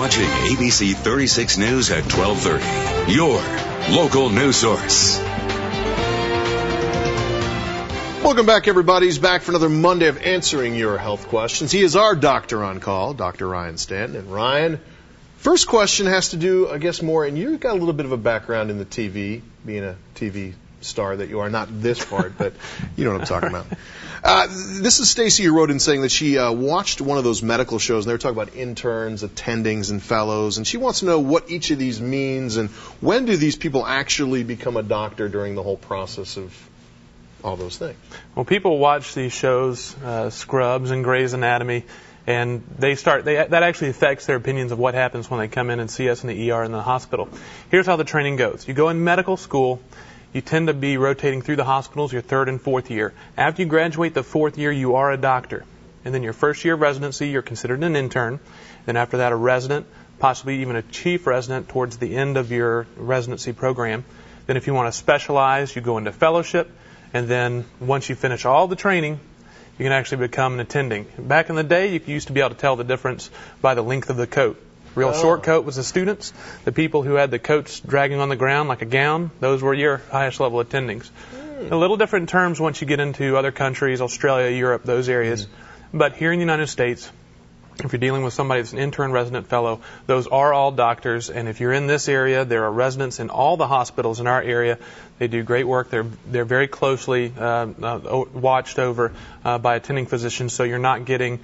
watching ABC 36 News at 12:30. Your local news source. Welcome back, everybody. He's back for another Monday of answering your health questions. He is our doctor on call, Dr. Ryan Stanton. And Ryan, first question has to do, I guess, more, and you've got a little bit of a background in the TV, being a TV star that you are. Not this part, but you know what I'm talking about. This is Stacy who wrote in saying that she watched one of those medical shows, and they were talking about interns, attendings, and fellows, and she wants to know what each of these means, and when do these people actually become a doctor during the whole process of all those things? Well, people watch these shows, Scrubs and Grey's Anatomy, and that actually affects their opinions of what happens when they come in and see us in the ER in the hospital. Here's how the training goes. You go in medical school. You tend to be rotating through the hospitals your third and fourth year. After you graduate the fourth year, you are a doctor. And then your first year of residency, you're considered an intern. Then after that, a resident, possibly even a chief resident towards the end of your residency program. Then if you want to specialize, you go into fellowship. And then once you finish all the training, you can actually become an attending. Back in the day, you used to be able to tell the difference by the length of the coat. Real short coat was the students. The people who had the coats dragging on the ground like a gown, those were your highest level attendings. A little different terms once you get into other countries, Australia, Europe, those areas. But here in the United States, if you're dealing with somebody that's an intern, resident, fellow, those are all doctors. And if you're in this area, there are residents in all the hospitals in our area. They do great work. They're very closely watched over by attending physicians, so you're not getting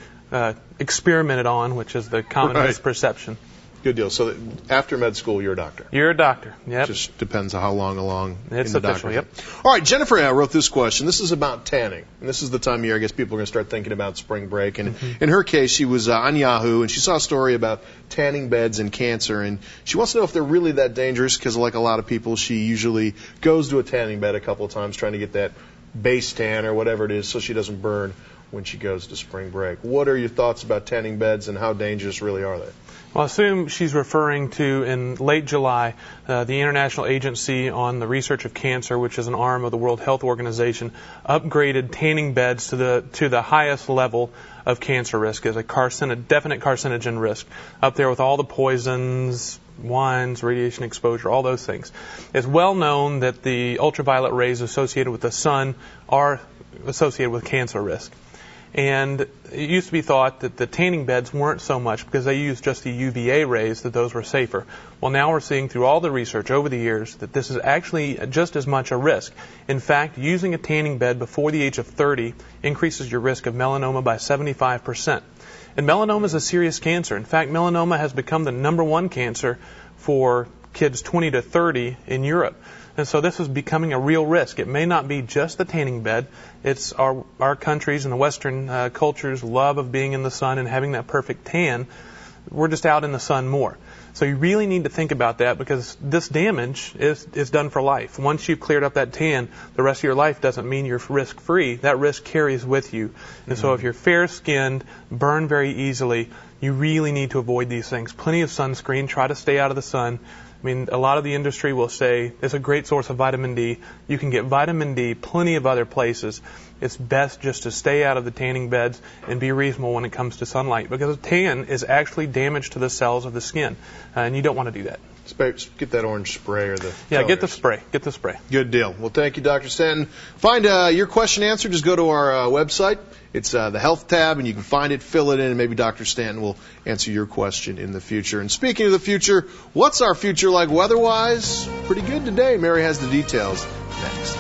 experimented on, which is the common misperception. Good deal. So after med school, you're a doctor. You're a doctor. Yep. Just depends on how long along it's in the official. doctor. Yep. All right, Jennifer wrote this question. This is about tanning. And this is the time of year I guess people are going to start thinking about spring break. And in her case, she was on Yahoo, and she saw a story about tanning beds and cancer. And she wants to know if they're really that dangerous, because like a lot of people, she usually goes to a tanning bed a couple of times trying to get that base tan or whatever it is so she doesn't burn when she goes to spring break. What are your thoughts about tanning beds, and how dangerous really are they? Well, I assume she's referring to, in late July, the International Agency on the Research of Cancer, which is an arm of the World Health Organization, upgraded tanning beds to the highest level of cancer risk as a definite carcinogen risk, up there with all the poisons, wines, radiation exposure, all those things. It's well known that the ultraviolet rays associated with the sun are associated with cancer risk. And it used to be thought that the tanning beds weren't so much because they used just the UVA rays, that those were safer. Well, now we're seeing through all the research over the years that this is actually just as much a risk. In fact, using a tanning bed before the age of 30 increases your risk of melanoma by 75%. And melanoma is a serious cancer. In fact, melanoma has become the #1 cancer for kids 20 to 30 in Europe. And so this is becoming a real risk. It may not be just the tanning bed. It's our countries and the Western cultures' love of being in the sun and having that perfect tan. We're just out in the sun more. So you really need to think about that, because this damage is done for life. Once you've cleared up that tan, the rest of your life doesn't mean you're risk-free. That risk carries with you. And so if you're fair-skinned, burn very easily, you really need to avoid these things. Plenty of sunscreen. Try to stay out of the sun. I mean, a lot of the industry will say it's a great source of vitamin D. You can get vitamin D plenty of other places. It's best just to stay out of the tanning beds and be reasonable when it comes to sunlight, because a tan is actually damage to the cells of the skin, and you don't want to do that. Get that orange spray or the Yeah, colors. get the spray. Get the spray. Good deal. Well, thank you, Dr. Stanton. Find your question answered. Just go to our website. It's the Health tab, and you can find it, fill it in, and maybe Dr. Stanton will answer your question in the future. And speaking of the future, what's our future like weather-wise? Pretty good today. Mary has the details next.